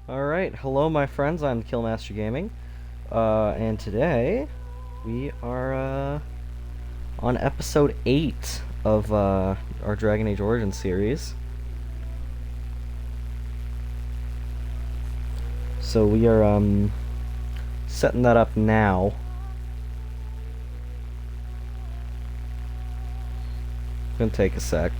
Alright, hello my friends, I'm Killmaster Gaming, and today we are on episode 8 of our Dragon Age Origins series. So we are setting that up now. It's gonna take a sec.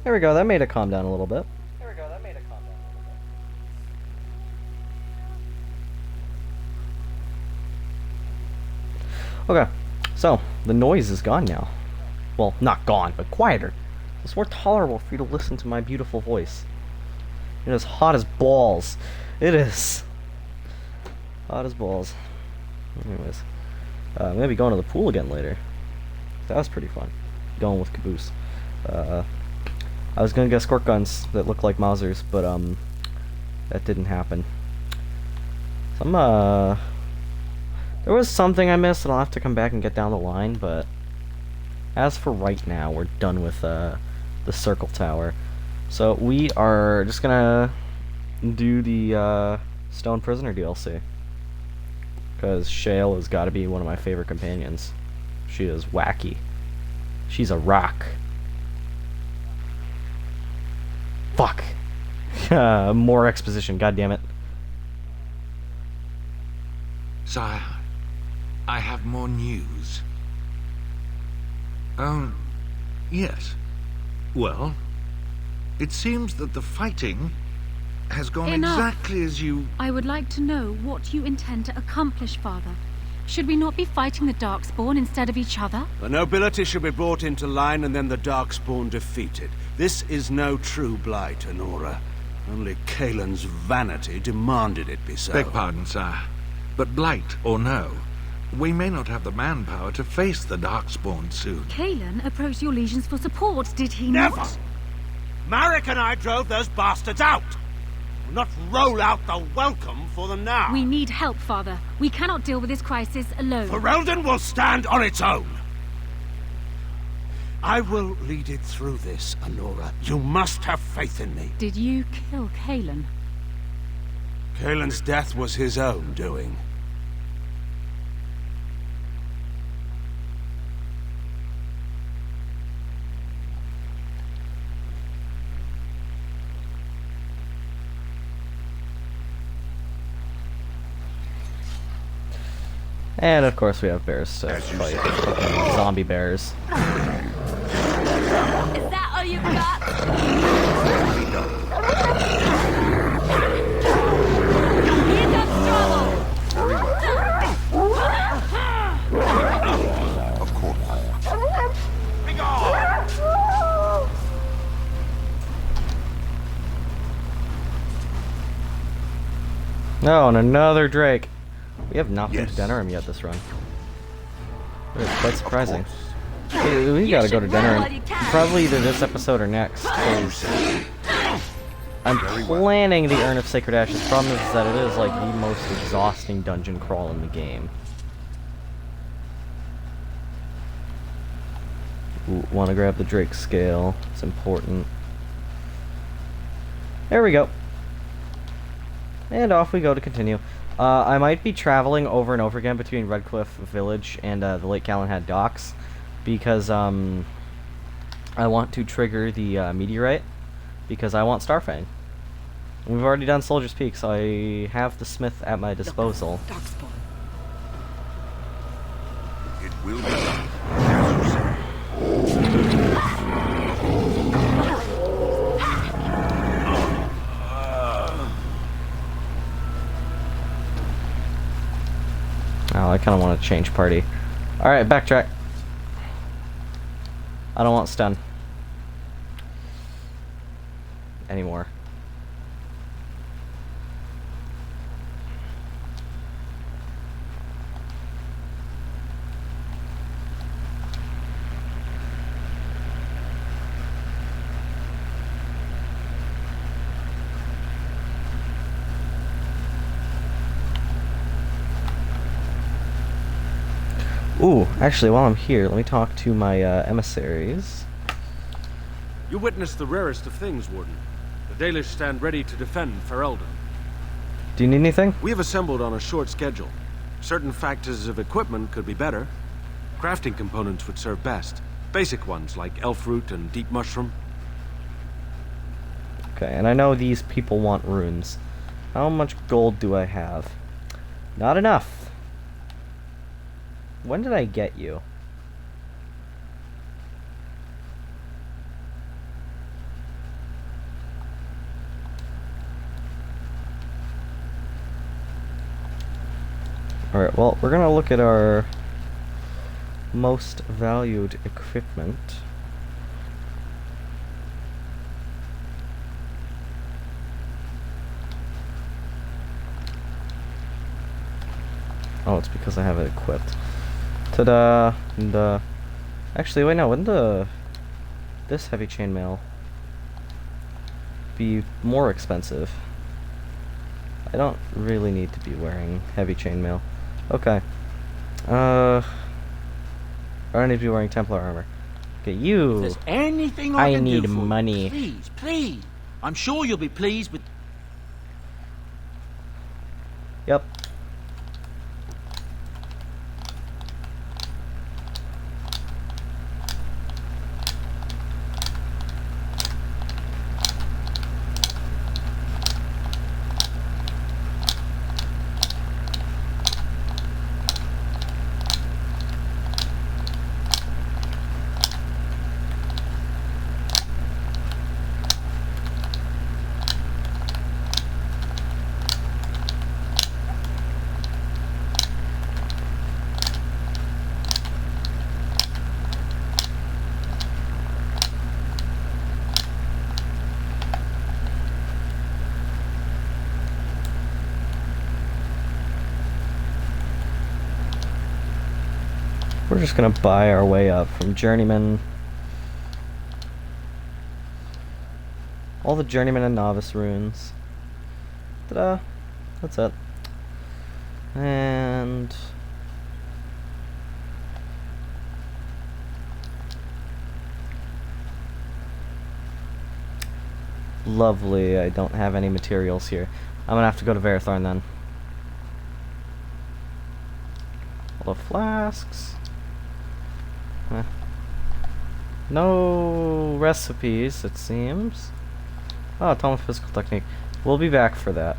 There we go, that made it calm down a little bit. Okay, so the noise is gone now. Well, not gone, but quieter. It's more tolerable for you to listen to my beautiful voice. It is hot as balls. It is hot as balls. Anyways, I'm gonna be going to the pool again later. That was pretty fun. Going with Caboose. I was gonna get squirt guns that look like Mausers, but that didn't happen. There was something I missed, and I'll have to come back and get down the line. But as for right now, we're done with the circle tower. So we are just gonna do the Stone Prisoner DLC, because Shale has got to be one of my favorite companions. She is wacky. She's a rock. Fuck. More exposition, god damn it. Sire, I have more news. Yes. Well, it seems that the fighting has gone exactly as you... I would like to know what you intend to accomplish, Father. Should we not be fighting the Darkspawn instead of each other? The nobility should be brought into line and then the Darkspawn defeated. This is no true blight, Honora. Only Kaelin's vanity demanded it be so. Beg pardon, sire. But blight or no, we may not have the manpower to face the Darkspawn soon. Kaelin approached your legions for support, did he Never! not? Marek and I drove those bastards out! We'll not roll out the welcome for them now. We need help, Father. We cannot deal with this crisis alone. Ferelden will stand on its own! I will lead it through this, Honora. You must have faith in me. Did you kill Kaelin? Kaelin's death was his own doing. And of course we have bears to fight. Fucking zombie bears. Is that all you've got? Here comes trouble! Of course. Be gone! No, and another Drake. We have not been to Yes. Denerim yet this run. It's quite surprising. We gotta go to Denerim. Probably either this episode or next, 'cause I'm planning the Urn of Sacred Ashes. Problem is that it is like the most exhausting dungeon crawl in the game. Want to grab the Drake scale. It's important. There we go. And off we go to continue. I might be traveling over and over again between Redcliffe Village and the Lake Calenhad docks, because I want to trigger the meteorite, because I want Starfang. We've already done Soldier's Peak, so I have the smith at my disposal. Darkspawn. It will be done, as you say. Oh, I kind of want to change party. Alright, backtrack. I don't want stun anymore. Ooh, actually, while I'm here, let me talk to my emissaries. You witnessed the rarest of things, Warden. The Dalish stand ready to defend Ferelden. Do you need anything? We have assembled on a short schedule. Certain factors of equipment could be better. Crafting components would serve best. Basic ones like elf root and deep mushroom. Okay, and I know these people want runes. How much gold do I have? Not enough. When did I get you? Alright, well, we're gonna look at our most valued equipment. Oh, it's because I have it equipped. Ta-da! And, actually, wait, no, wouldn't this heavy chainmail be more expensive? I don't really need to be wearing heavy chainmail. Okay. I don't need to be wearing Templar armor. Okay, you. If there's anything I I can need do for you, money. please, please. I'm sure you'll be pleased with... Yep. We're just gonna buy our way up from journeyman. All the journeyman and novice runes. Ta-da! That's it. And lovely. I don't have any materials here. I'm gonna have to go to Varathorn then. All the flasks. No recipes, it seems. Oh, Tome of Physical Technique. We'll be back for that.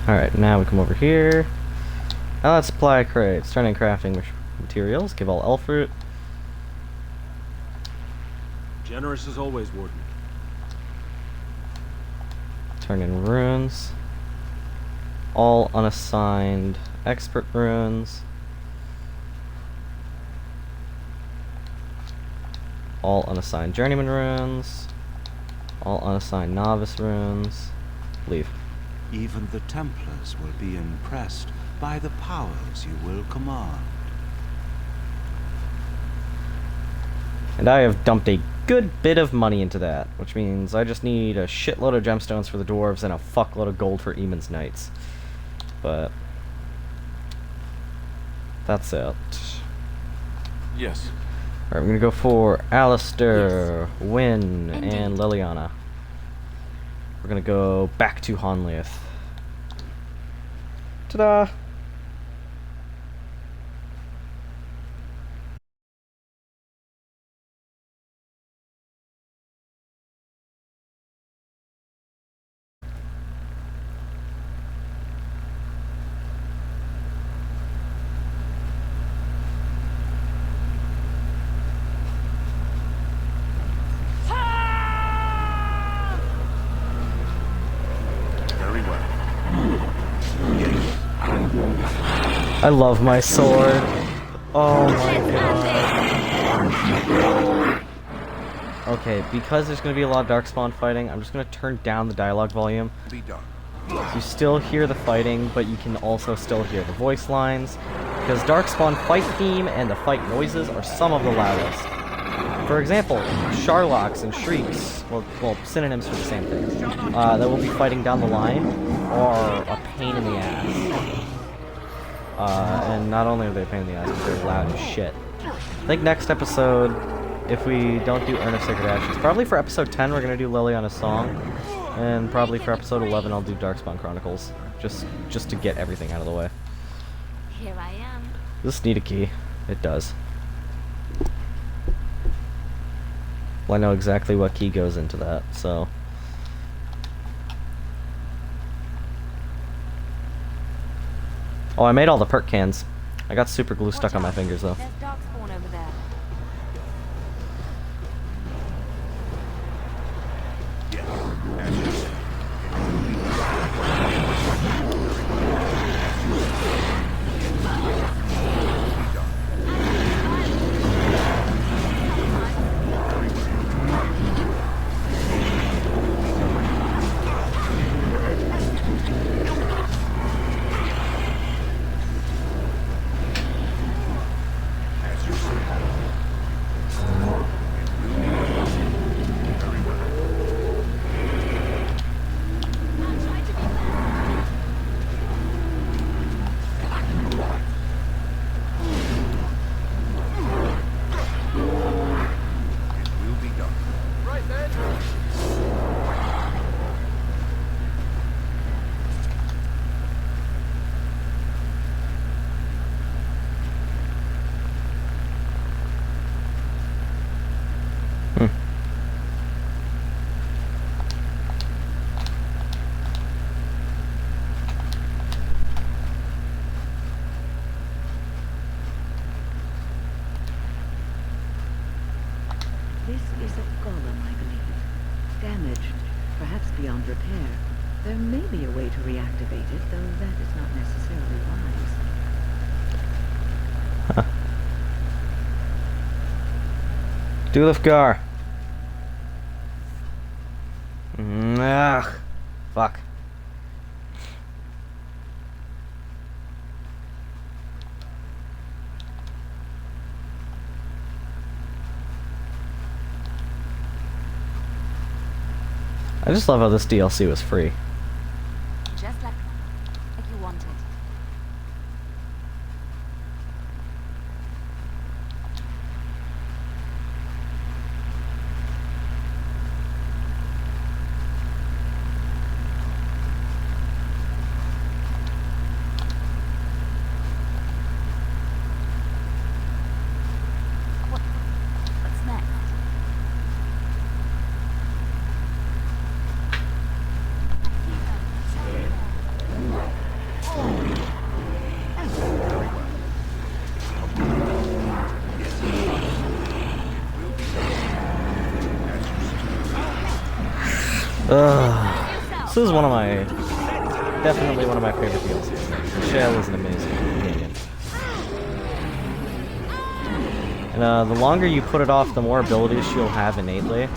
Alright, now we come over here. Now let's supply crates. Turn in crafting materials. Give all elf fruit. Generous as always, Warden. Turn in runes. All unassigned expert runes. All unassigned journeyman runes. All unassigned novice runes. Leave. Even the Templars will be impressed by the powers you will command. And I have dumped a good bit of money into that, which means I just need a shitload of gemstones for the dwarves and a fuckload of gold for Eamon's Knights. But that's it. Yes. Alright, we're gonna go for Alistair, Wynne, and Liliana. We're gonna go back to Honnleath. Ta-da! I love my sword. Oh my god. Okay, because there's going to be a lot of Darkspawn fighting, I'm just going to turn down the dialogue volume. Be done. So you still hear the fighting, but you can also still hear the voice lines, because Darkspawn fight theme and the fight noises are some of the loudest. For example, Sharlocks and Shrieks, well, synonyms for the same thing, that will be fighting down the line are a pain in the ass. And not only are they a pain in the ass, but they're loud as shit. I think next episode, if we don't do Urn of Sacred Ashes, probably for episode 10 we're going to do Liliana's Song, and probably for episode 11 I'll do Darkspawn Chronicles, just to get everything out of the way. Here I am. Does this need a key? It does. Well, I know exactly what key goes into that, so... Oh, I made all the perk cans. I got super glue stuck on my fingers, though. There's Darkspawn over there. This is a golem, I believe. Damaged, perhaps beyond repair. There may be a way to reactivate it, though that is not necessarily wise. Dulifgar. Ugh. Fuck. I just love how this DLC was free. Just like you wanted. What's next? This is definitely one of my favorite DLCs. Shell is an amazing companion. And the longer you put it off, the more abilities she'll have innately.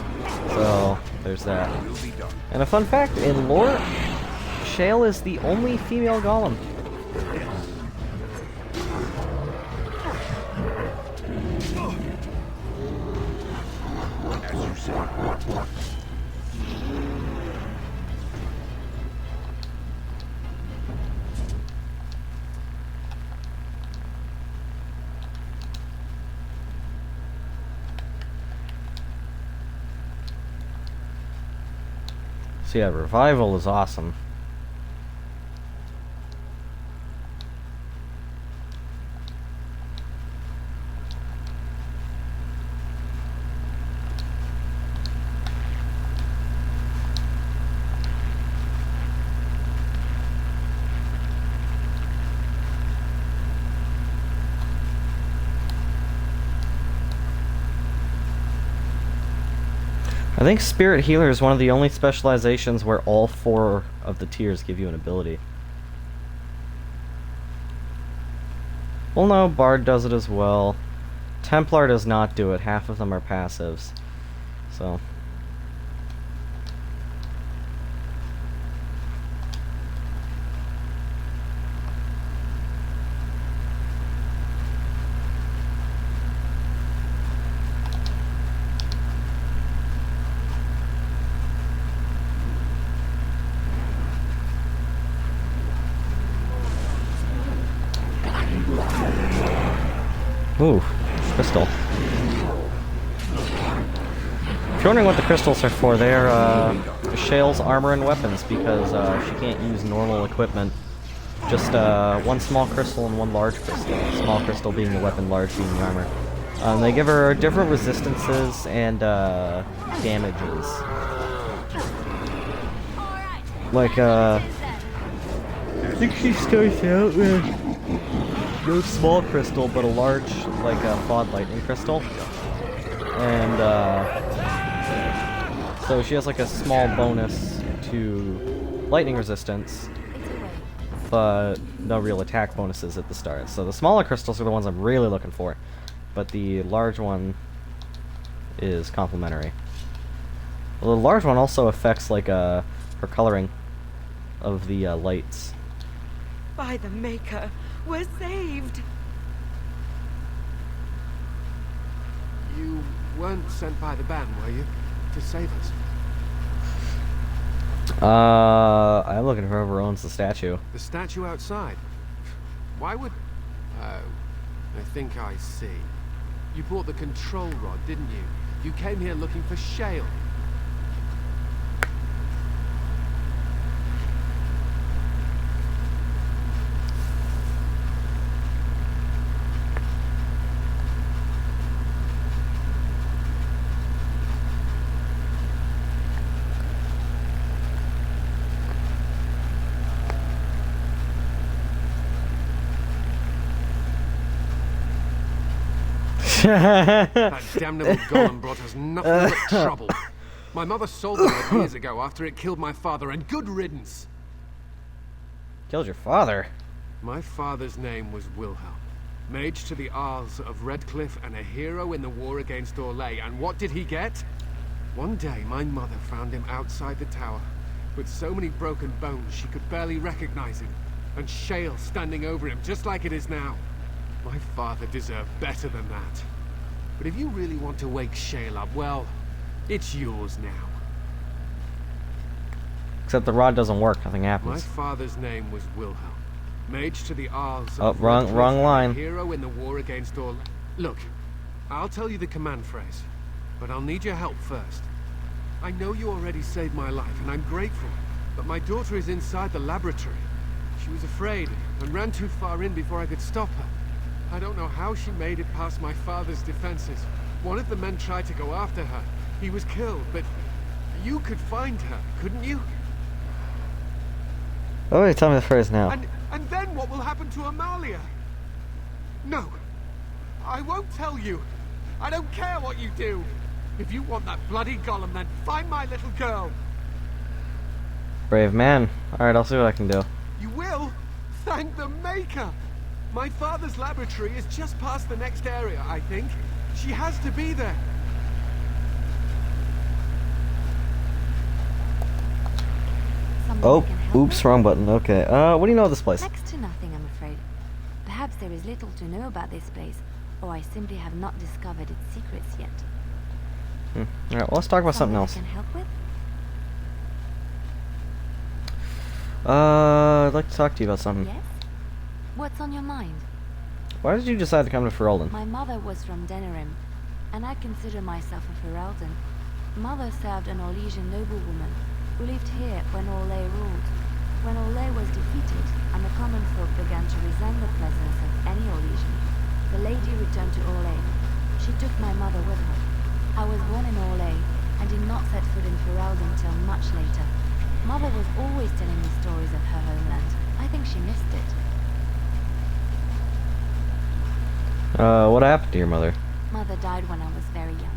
So, there's that. And a fun fact, in lore, Shale is the only female golem. As you say. So yeah, Revival is awesome. I think Spirit Healer is one of the only specializations where all 4 of the tiers give you an ability. Well, no, Bard does it as well. Templar does not do it. Half of them are passives. So... Ooh, crystal. If you're wondering what the crystals are for, they're Shale's armor and weapons, because she can't use normal equipment. Just one small crystal and one large crystal. Small crystal being the weapon, large being the armor. They give her different resistances and damages. Like, I think she starts out with no small crystal, but a large, like, Fod lightning crystal. And, so she has, like, a small bonus to lightning resistance, but no real attack bonuses at the start. So the smaller crystals are the ones I'm really looking for, but the large one is complementary. Well, the large one also affects, like, her coloring of the lights. By the Maker, we're saved! You weren't sent by the ban, were you? To save us? I'm looking for whoever owns the statue. The statue outside? Why would... Oh, I think I see. You brought the control rod, didn't you? You came here looking for Shale. That damnable golem brought us nothing but trouble. My mother sold it years ago after it killed my father, and good riddance. Killed your father? My father's name was Wilhelm, mage to the Arls of Redcliffe and a hero in the war against Orlais. And what did he get? One day, my mother found him outside the tower, with so many broken bones she could barely recognize him, and Shale standing over him, just like it is now. My father deserved better than that. But if you really want to wake Shale up, well, it's yours now. Except the rod doesn't work, nothing My happens. father's name was Wilhelm, mage to the Arls Oh, of wrong Redcliffe, line. hero in the war against Orlais. Look, I'll tell you the command phrase, but I'll need your help first. I know you already saved my life, and I'm grateful, but my daughter is inside the laboratory. She was afraid and ran too far in before I could stop her. I don't know how she made it past my father's defenses. One of the men tried to go after her. He was killed, but you could find her, couldn't you? Oh, wait, tell me the phrase now. And then what will happen to Amalia? No, I won't tell you. I don't care what you do. If you want that bloody golem, then find my little girl. Brave man. Alright, I'll see what I can do. You will? Thank the Maker. My father's laboratory is just past the next area, I think. She has to be there. Oh, oops, wrong button. Okay, what do you know of this place? Next to nothing, I'm afraid. Perhaps there is little to know about this place, or I simply have not discovered its secrets yet. Alright, well, let's talk about something Someone else. I can help with? I'd like to talk to you about something. Yes? What's on your mind? Why did you decide to come to Ferelden? My mother was from Denerim, and I consider myself a Ferelden. Mother served an Orlesian noblewoman who lived here when Orlais ruled. When Orlais was defeated, and the common folk began to resent the presence of any Orlesian, the lady returned to Orlais. She took my mother with her. I was born in Orlais, and did not set foot in Ferelden till much later. Mother was always telling me stories of her homeland. I think she missed it. What happened to your mother? Mother died when I was very young.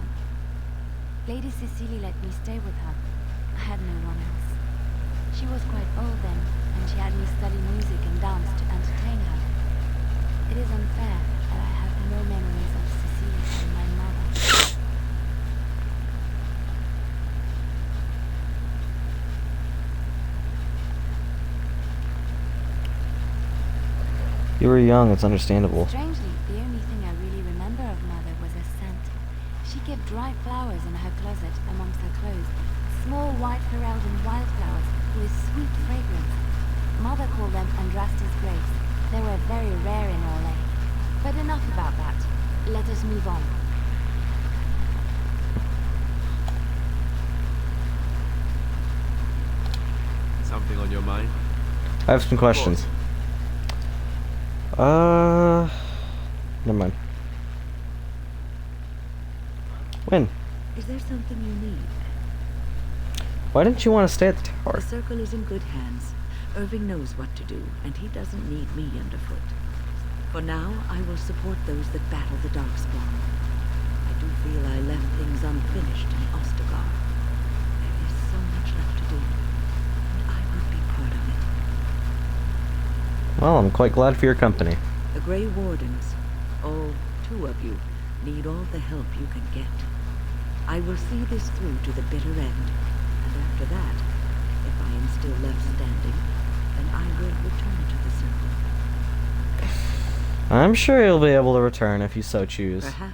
Lady Cecily let me stay with her. I had no one else. She was quite old then, and she had me study music and dance to entertain her. It is unfair that I have no memories of Cecilia and my mother. You were young, it's understandable. Strangely, the only thing I really remember of Mother was her scent. She kept dry flowers in her closet amongst her clothes, small white Ferelden wildflowers with sweet fragrance. Mother called them Andrastes grapes. They were very rare in Orlais. But enough about that. Let us move on. Something on your mind? I have some questions. Never mind. When? Is there something you need? Why didn't you want to stay at the tower? The circle is in good hands. Irving knows what to do, and he doesn't need me underfoot. For now, I will support those that battle the Darkspawn. I do feel I left things unfinished in Ostagar. There is so much left to do, and I would be part of it. Well, I'm quite glad for your company. The Grey Wardens, all 2 of you, need all the help you can get. I will see this through to the bitter end, and after that, if I am still left standing, then I will return to the circle. I'm sure you'll be able to return if you so choose. Perhaps.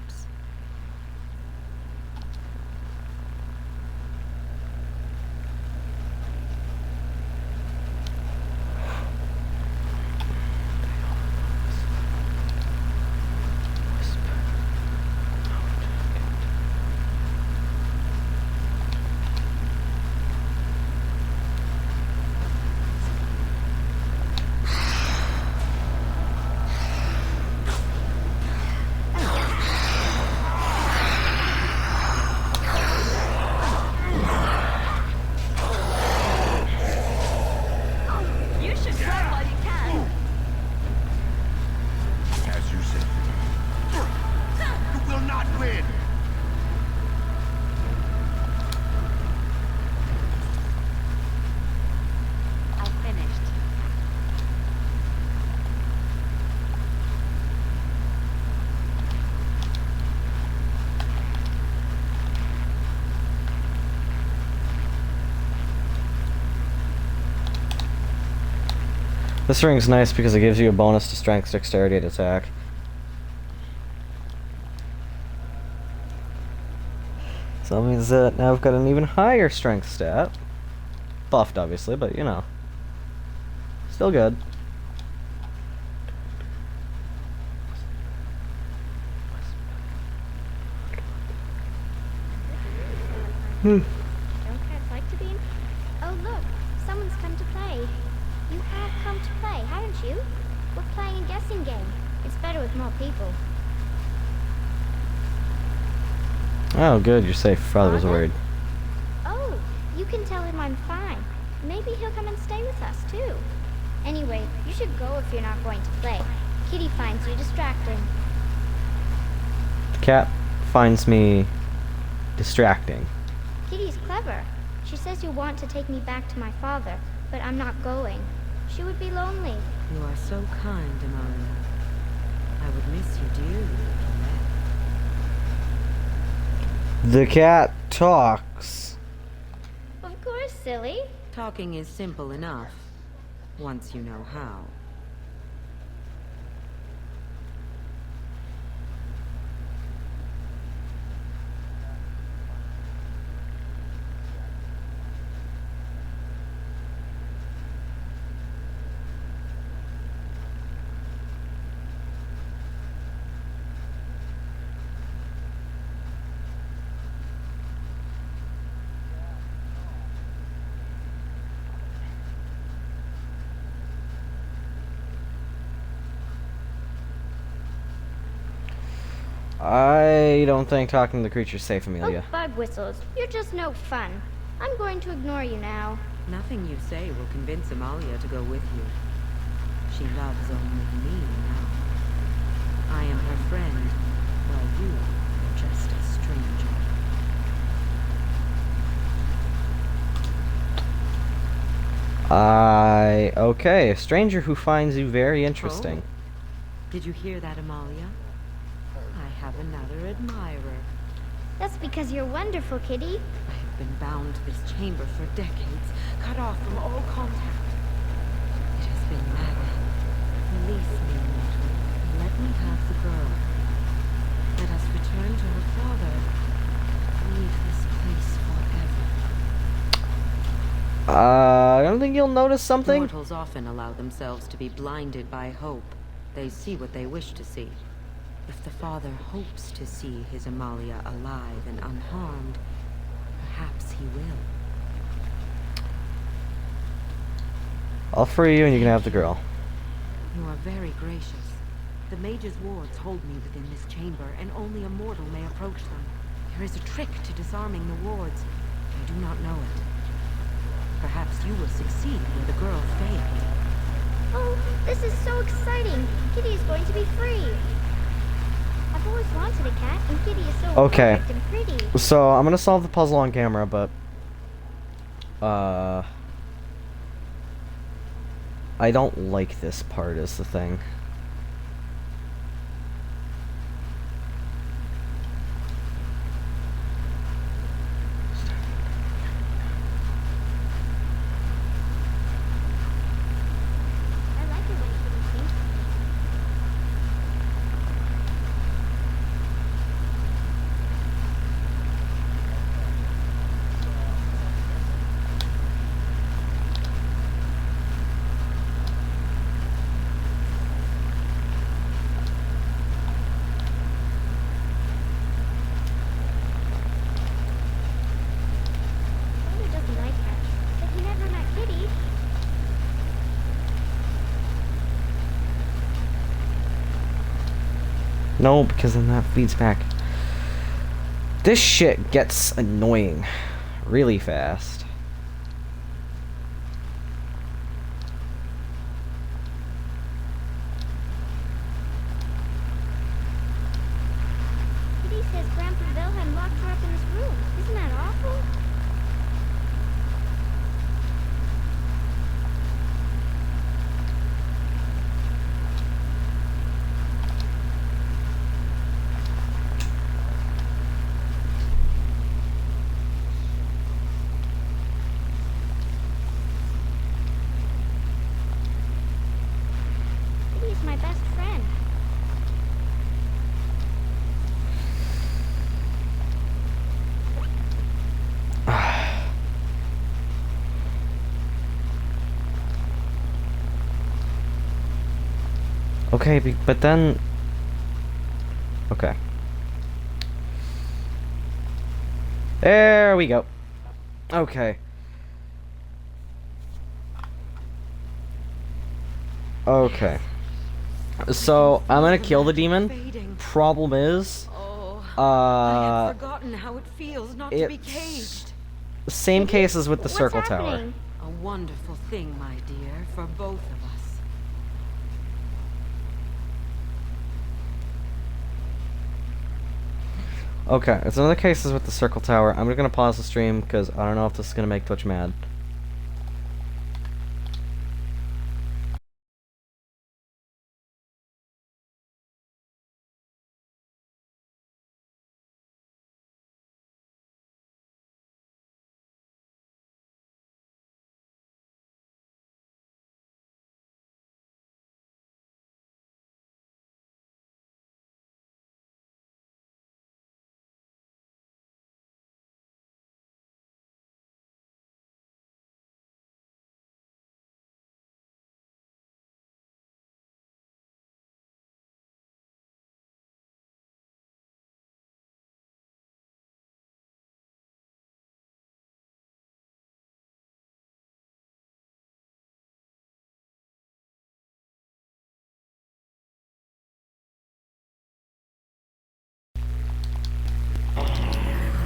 This ring's nice because it gives you a bonus to strength, dexterity, and attack. So that means that now I've got an even higher strength stat. Buffed, obviously, but you know. Still good. Don't cats like to be in? Oh look, someone's come to play. You have come to play, haven't you? We're playing a guessing game. It's better with more people. Oh, good, you're safe. Father was worried. Oh, you can tell him I'm fine. Maybe he'll come and stay with us too. Anyway, you should go if you're not going to play. Kitty finds you distracting. The cat finds me distracting. Kitty's clever. She says you want to take me back to my father, but I'm not going. She would be lonely. You are so kind, Amalia. I would miss you dearly if you left. The cat talks. Of course, silly. Talking is simple enough, once you know how. I don't think talking to the creature's safe, Amelia. Oh, bug whistles. You're just no fun. I'm going to ignore you now. Nothing you say will convince Amalia to go with you. She loves only me now. I am her friend, while you are just a stranger. Okay, a stranger who finds you very interesting. Did you hear that, Amalia? I have another admirer. That's because you're wonderful, Kitty. I have been bound to this chamber for decades, cut off from all contact. It has been maddening. Release me, mortal, and let me have the girl. Let us return to her father. Leave this place forever. I don't think you'll notice something. Mortals often allow themselves to be blinded by hope. They see what they wish to see. If the father hopes to see his Amalia alive and unharmed, perhaps he will. I'll free you and you can have the girl. You are very gracious. The mage's wards hold me within this chamber, and only a mortal may approach them. There is a trick to disarming the wards. I do not know it. Perhaps you will succeed where the girl failed. Oh, this is so exciting. Kitty is going to be free. I've always wanted a cat, and Kitty is so Okay. perfect and pretty. So I'm gonna solve the puzzle on camera, but I don't like this part is the thing. I like it when Kitty sings. Father doesn't like cats, but he never met Kitty. No, because then that feeds back. This shit gets annoying really fast. Kitty says Grandpa Wilhelm locked her up in his room. Isn't that awful? Kitty is my best friend. Okay, but then... Okay. There we go. Okay. Okay. So, I'm gonna kill the demon. Fading. Problem is... Oh, I had forgotten how it feels not to be it's- caged. Same case as with the What's circle tower. happening? A wonderful thing, my dear, for both of us. Okay, it's another case as with the circle tower. I'm gonna pause the stream because I don't know if this is gonna make Twitch mad.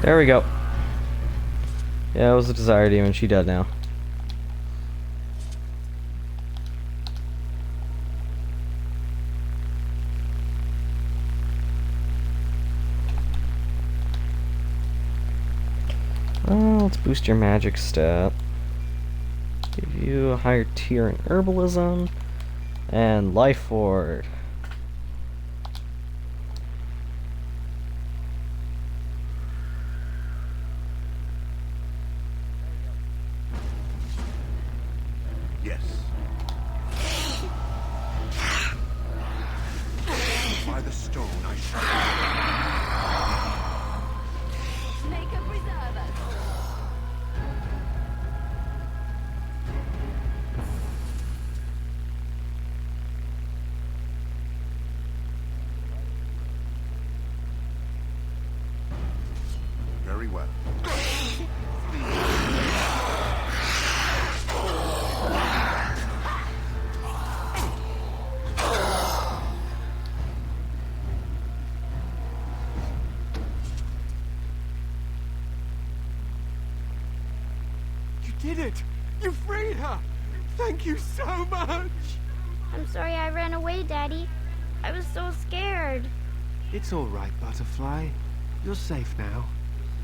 There we go. Yeah, it was a desire demon. She dead now. Let's boost your magic stat. Give you a higher tier in herbalism and life ward. very well. You did it! You freed her! Thank you so much! I'm sorry I ran away, Daddy. I was so scared. It's all right, Butterfly. You're safe now.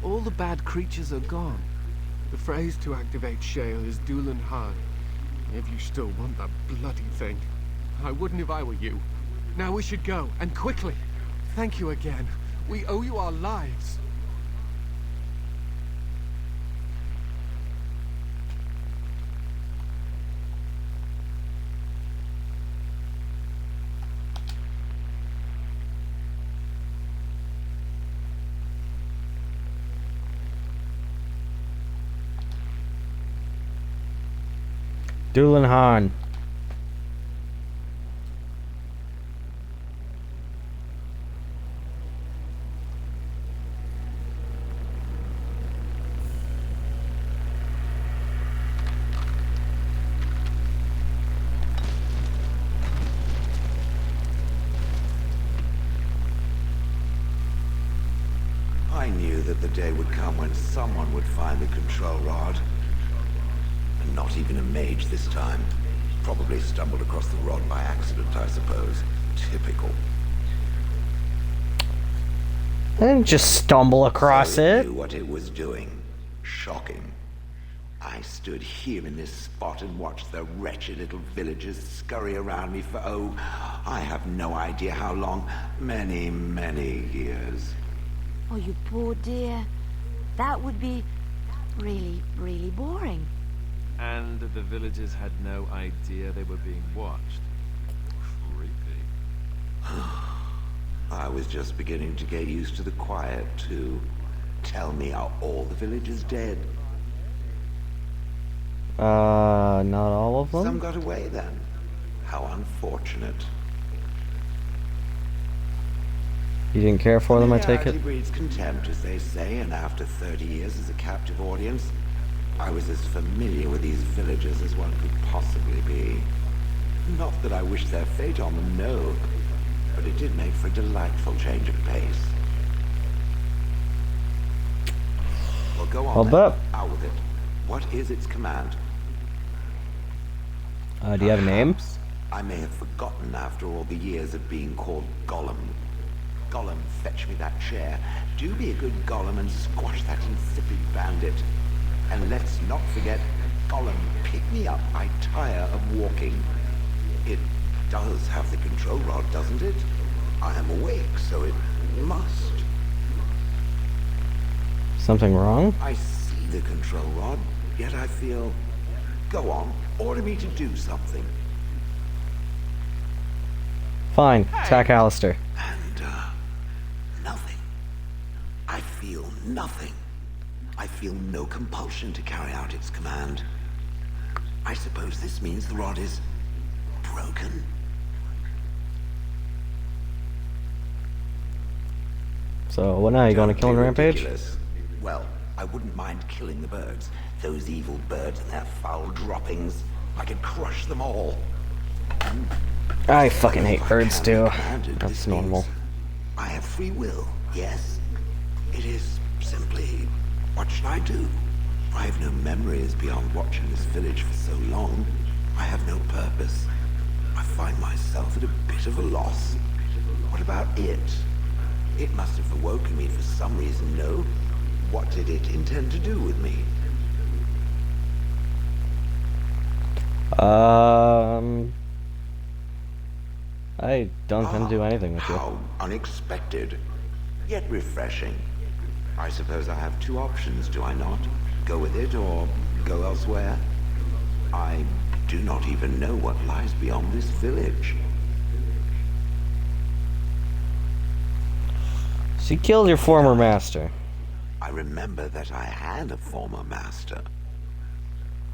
All the bad creatures are gone. The phrase to activate Shale is Doolan Han. If you still want that bloody thing. I wouldn't if I were you. Now we should go, and quickly. Thank you again. We owe you our lives. Doolan Han. I knew that the day would come when someone would find the control rod. And not even a mage this time. Probably stumbled across the rod by accident, I suppose. Typical. I didn't just stumble across So it. knew what it was doing. Shocking. I stood here in this spot and watched the wretched little villagers scurry around me for, oh, I have no idea how long. Many, many years. Oh, you poor dear. That would be really, really boring. And the villagers had no idea they were being watched. Creepy. I was just beginning to get used to the quiet, too. Tell me, are all the villagers dead? Not all of them? Some got away then. How unfortunate. You didn't care for them, I take Familiarity it? breeds contempt, as they say, and after 30 years as a captive audience, I was as familiar with these villagers as one could possibly be. Not that I wished their fate on them, no, but it did make for a delightful change of pace. Well, go on I'll then. bet. Out with it. What is its command? Do you have a name? Perhaps I may have forgotten after all the years of being called Gollum. Gollum, fetch me that chair. Do be a good Gollum and squash that insipid bandit. And let's not forget, Gollum, pick me up. I tire of walking. It does have the control rod, doesn't it? I am awake, so it must. Something wrong? I see the control rod, yet I feel... Go on, order me to do something. Fine. Attack Alistair. And, nothing. I feel nothing. I feel no compulsion to carry out its command. I suppose this means the rod is broken. So, what now? You going to kill him Don't be Rampage? ridiculous. Well, I wouldn't mind killing the birds. Those evil birds and their foul droppings. I could crush them all. I fucking hate If I birds can too. be commanded, That's this normal. means I have free will, yes. It is simply, what should I do? I have no memories beyond watching this village for so long. I have no purpose. I find myself at a bit of a loss. What about it? It must have awoken me for some reason, no? What did it intend to do with me? I don't intend to do anything with you. How unexpected, yet refreshing. I suppose I have two options, do I not? Go with it or go elsewhere? I do not even know what lies beyond this village. She killed your former master. I remember that I had a former master.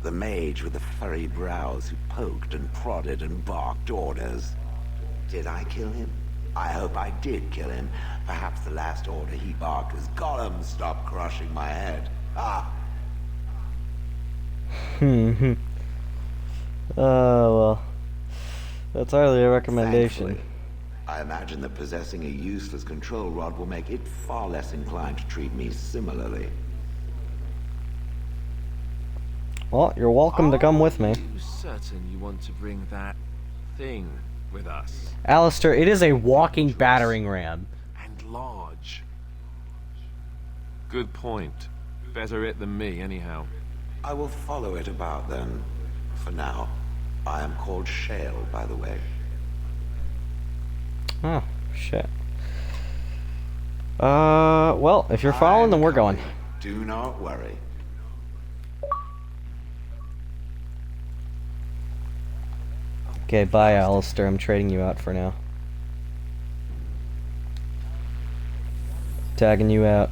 The mage with the furry brows who poked and prodded and barked orders. Did I kill him? I hope I did kill him. Perhaps the last order he barked was, Gollum, worms stop crushing my head. Ah, Well. That's hardly a recommendation. thankfully. I imagine that possessing a useless control rod will make it far less inclined to treat me similarly. Well, you're welcome to come with me. Are you certain you want to bring that thing with us? Alistair, it is a walking battering ram. And large. Good point. Better it than me, anyhow. I will follow it about then. For now. I am called Shale, by the way. Oh, shit. Well, if you're following, then we're going. Do not worry. Okay, bye, Alistair. I'm trading you out for now. Tagging you out.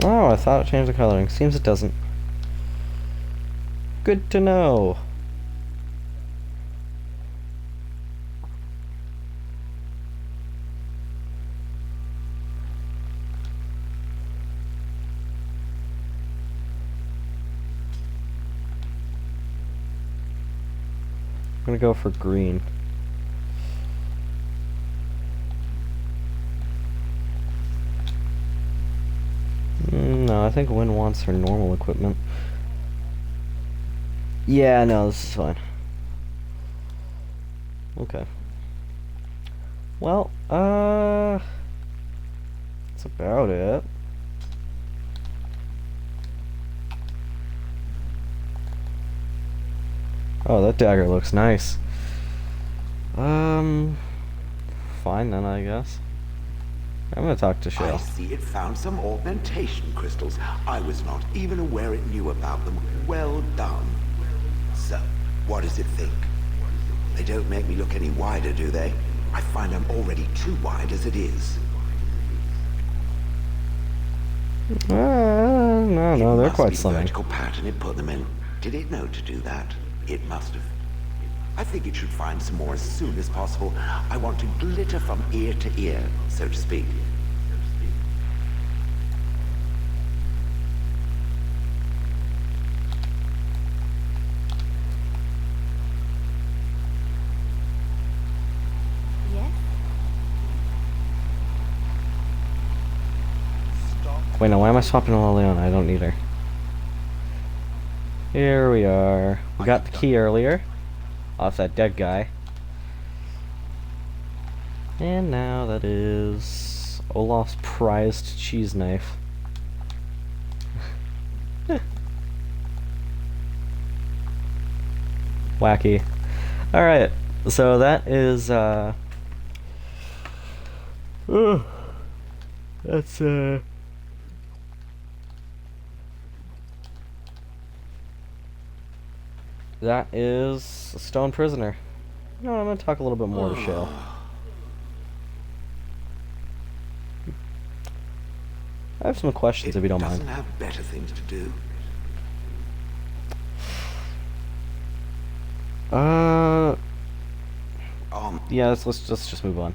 Oh, I thought it changed the coloring. Seems it doesn't. Good to know. I'm gonna go for green. No, I think Wynn wants her normal equipment. Yeah, no, this is fine. Okay. Well, that's about it. Oh, that dagger looks nice. Fine then, I guess. I'm gonna talk to I Shale. see it found some augmentation crystals. I was not even aware it knew about them. Well done. So, what does it think? They don't make me look any wider, do they? I find I'm already too wide as it is. No, they're quite slimming. slimming. Vertical pattern it put them in. Did it know to do that? It must have. I think it should find some more as soon as possible. I want to glitter from ear to ear, so to speak. Yes? Wait, now why am I swapping to Leona? I don't need her. Here we are. We got the key earlier. Off that dead guy. And now that is Olaf's prized cheese knife. Wacky. Alright, so that is, that's, that is a stone prisoner. No, I'm gonna talk a little bit more to Shale. I have some questions if you don't mind. Doesn't have better things to do. Yeah, let's just move on.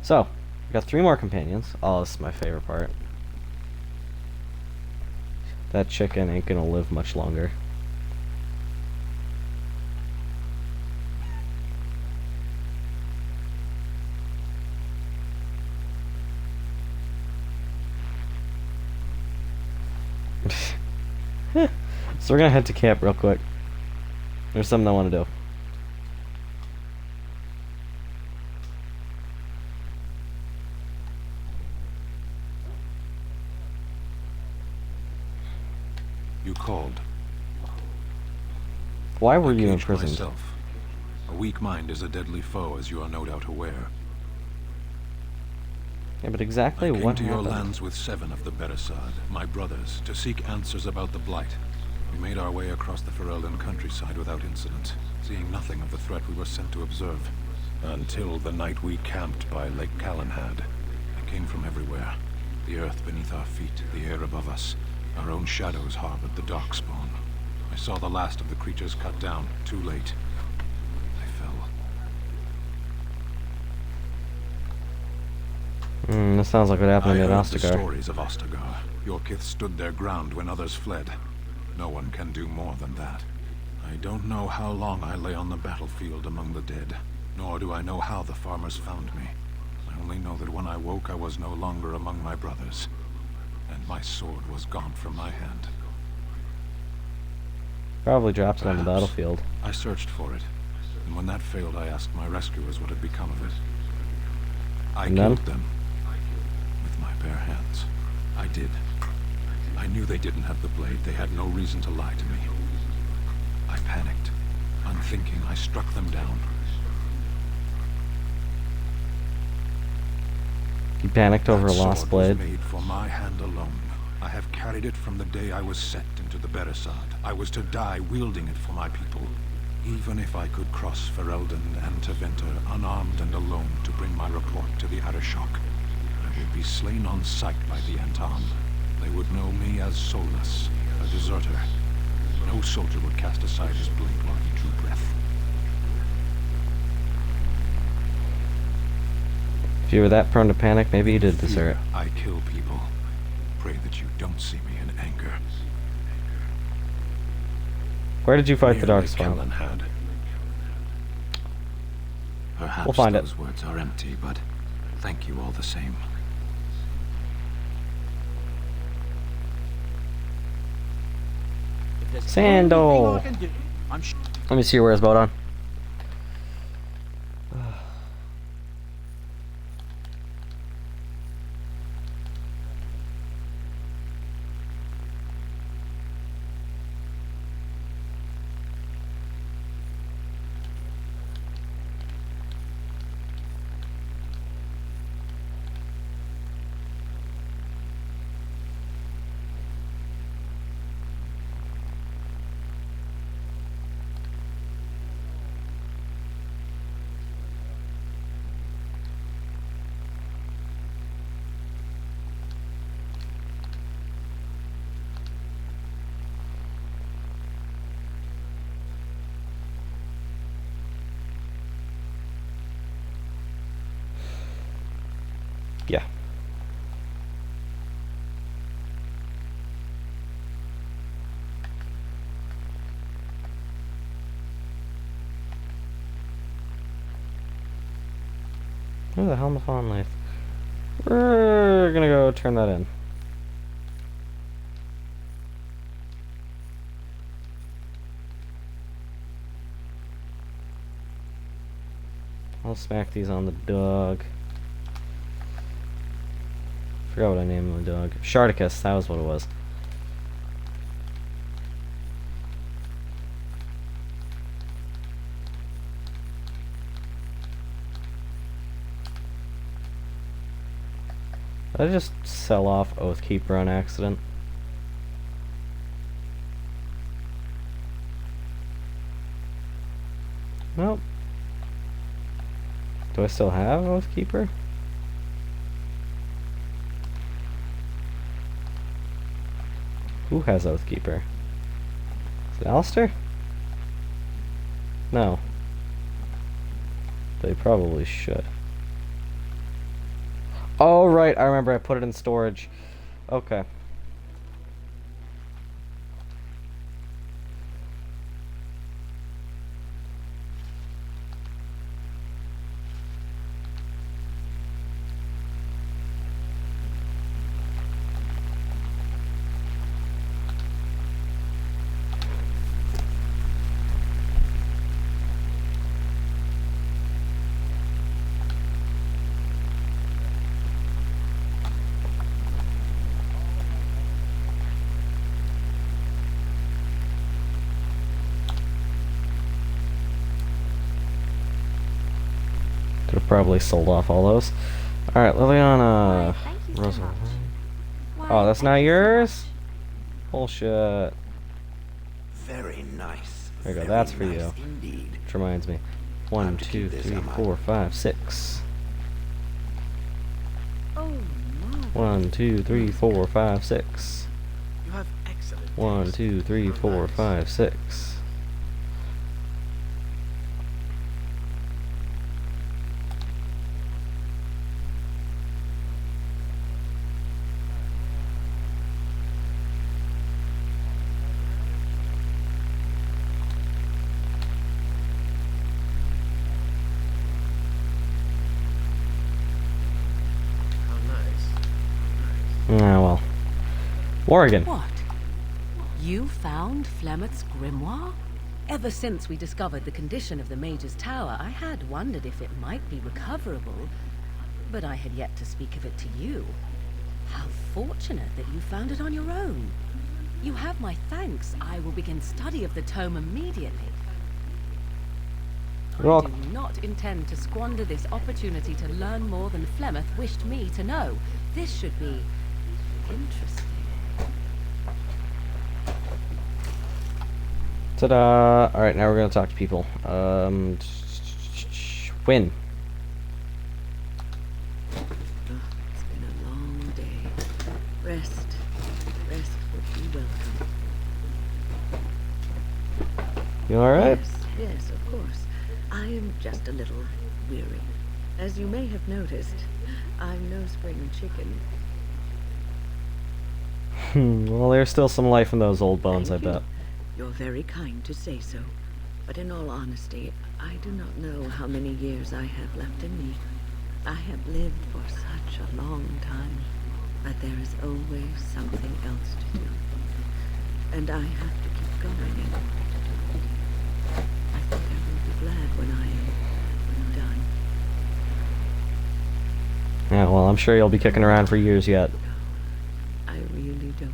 So, we got 3 more companions. Oh, this is my favorite part. That chicken ain't gonna live much longer. So we're gonna head to camp real quick. There's something I want to do. You called. Why were I you caged imprisoned? myself. A weak mind is a deadly foe, as you are no doubt aware. Yeah, but exactly I came what to your happened? lands with 7 of the Beresad, my brothers, to seek answers about the Blight. We made our way across the Ferelden countryside without incident, seeing nothing of the threat we were sent to observe. Until the night we camped by Lake Calenhad. It came from everywhere. The earth beneath our feet, the air above us. Our own shadows harbored the darkspawn. I saw the last of the creatures cut down, too late. I fell. This sounds like what happened at I heard the Ostagar. stories of Ostagar. Your kith stood their ground when others fled. No one can do more than that. I don't know how long I lay on the battlefield among the dead, nor do I know how the farmers found me. I only know that when I woke, I was no longer among my brothers, and my sword was gone from my hand. Probably dropped it on the Perhaps. battlefield. I searched for it, and when that failed, I asked my rescuers what had become of it. I And then? killed them with my bare hands. I did. I knew they didn't have the blade. They had no reason to lie to me. I panicked. Unthinking, I struck them down. You panicked over a That lost sword blade. was made for my hand alone. I have carried it from the day I was set into the Beresad. I was to die wielding it for my people. Even if I could cross Ferelden and Tevinter unarmed and alone to bring my report to the Arishok, I would be slain on sight by the Anton. They would know me as soulless, a deserter. No soldier would cast aside his blade while he drew breath. If you were that prone to panic, maybe you did desert. I kill people. Pray that you don't see me in anger. Where did you fight the Near Lake Darkspawn? Calenhad. Perhaps We'll find it. those words are empty, but thank you all the same. If there's Sandal. anything I can do, I'm sure. Let me see where his boat on. Yeah. Oh, the helm of Honnleath. We're gonna go turn that in. I'll smack these on the dog. Forgot what I named the dog. Sharticus, that was what it was. Did I just sell off Oathkeeper on accident? Nope. Do I still have Oathkeeper? Who has Oathkeeper? Is it Alistair? No. They probably should. Oh, right. I remember I put it in storage. Okay. Could have probably sold off all those. Alright, Liliana. Thank you so Rosa. much. Why, Oh, that's thank not you so yours? much. Bullshit. There you go. Very That's for nice you. indeed. Which reminds me. 1, Time to 2, keep this, 3, am I? 4, 5, 6. Oh, marvelous. 1, 2, 3, 4, 5, 6. You have excellent 1, taste. 2, 3, How 4, nice. 5, 6. How nice. Ah, well. Oregon. What? You found Flemeth's grimoire? Ever since we discovered the condition of the Mage's Tower, I had wondered if it might be recoverable, but I had yet to speak of it to you. How fortunate that you found it on your own. You have my thanks. I will begin study of the tome immediately. You're I welcome. do not intend to squander this opportunity to learn more than Flemeth wished me to know. This should be interesting. Ta-da! Alright, now we're gonna talk to people. Win. Oh, it's been a long day. Rest. Rest would be welcome. You alright? Yes, of course. I am just a little weary. As you may have noticed, I'm no spring chicken. Well, there's still some life in those old bones, Thank I you. bet. You're very kind to say so. But in all honesty, I do not know how many years I have left in me. I have lived for such a long time, but there is always something else to do. And I have to keep going. And I think I will be glad when I am done. Yeah, well, I'm sure you'll be kicking around for years yet. I really don't.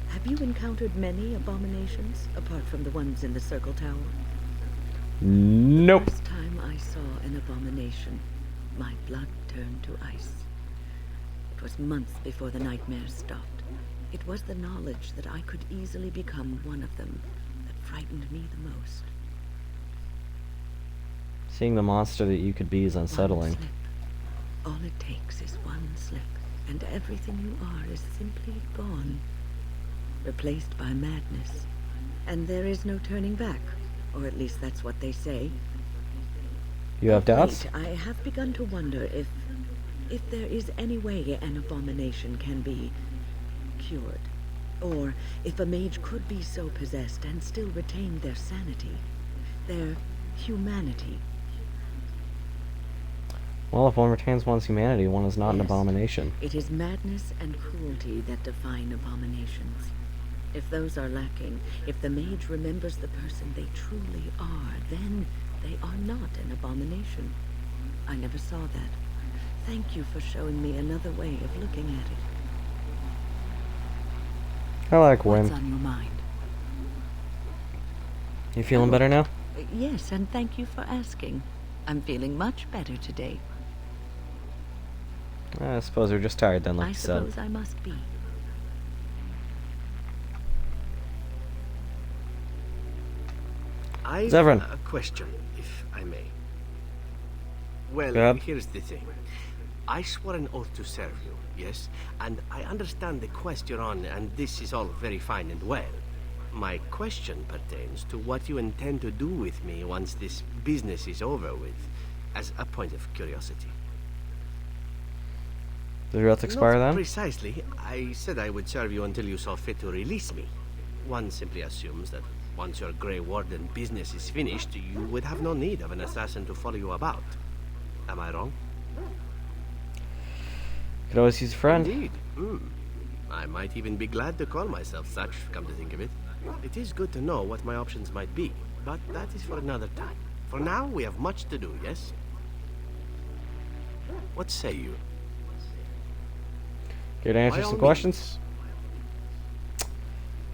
Have you encountered many abominations, apart from the ones in the Circle Tower? Nope. The first time I saw an abomination, my blood turned to ice. It was months before the nightmares stopped. It was the knowledge that I could easily become one of them that frightened me the most. Seeing the monster that you could be is One unsettling. slip. All it takes is one slip, and everything you are is simply gone. Replaced by madness. And there is no turning back. Or at least that's what they say. You have doubts? Wait, I have begun to wonder if there is any way an abomination can be cured. Or if a mage could be so possessed and still retain their sanity. Their humanity. Well, if one retains one's humanity, one is not an Yes. abomination. It is madness and cruelty that define abominations. If those are lacking, if the mage remembers the person they truly are, then they are not an abomination. I never saw that. Thank you for showing me another way of looking at it. I like What's Win. on your mind? You feeling better now? Yes, and thank you for asking. I'm feeling much better today. I suppose you're just tired then, like I you said. suppose I must be. I've Zevran. a question, if I may. Well, Go ahead. here's the thing. I swore an oath to serve you, yes? And I understand the quest you're on, and this is all very fine and well. My question pertains to what you intend to do with me once this business is over with, as a point of curiosity. Does your oath expire Not then? precisely. I said I would serve you until you saw fit to release me. One simply assumes that once your Grey Warden business is finished, you would have no need of an assassin to follow you about. Am I wrong? Could always use a friend. Indeed. I might even be glad to call myself such, come to think of it. It is good to know what my options might be, but that is for another time. For now, we have much to do, yes? What say you? Here to answer By all some means. questions?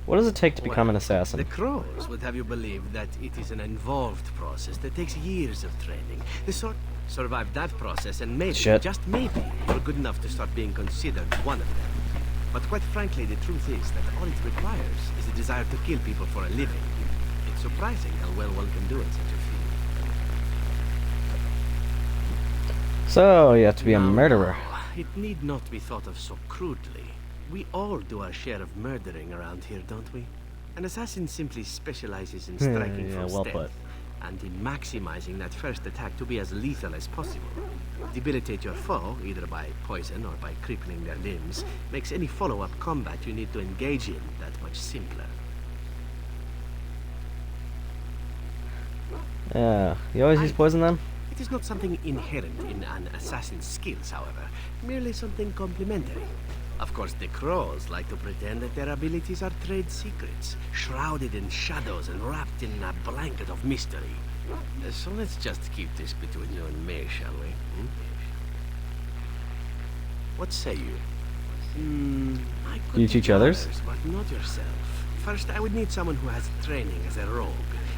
What does it take to become an Well, assassin? The crows would have you believe that it is an involved process that takes years of training. The sort survive that process and maybe, Shit. just maybe, you're good enough to start being considered one of them. But quite frankly, the truth is that all it requires is a desire to kill people for a living. It's surprising how well one can do in such a field. So, you have to be a murderer. It need not be thought of so crudely. We all do our share of murdering around here, don't we? An assassin simply specializes in striking Yeah, from well stealth, put. and in maximizing that first attack to be as lethal as possible. Debilitate your foe, either by poison or by crippling their limbs, makes any follow-up combat you need to engage in that much simpler. Yeah, you always use poison then? It is not something inherent in an assassin's skills, however, merely something complementary. Of course, the crows like to pretend that their abilities are trade secrets, shrouded in shadows and wrapped in a blanket of mystery. So let's just keep this between you and me, shall we? What say you? I could You teach teach others? But not yourself. First, I would need someone who has training as a rogue.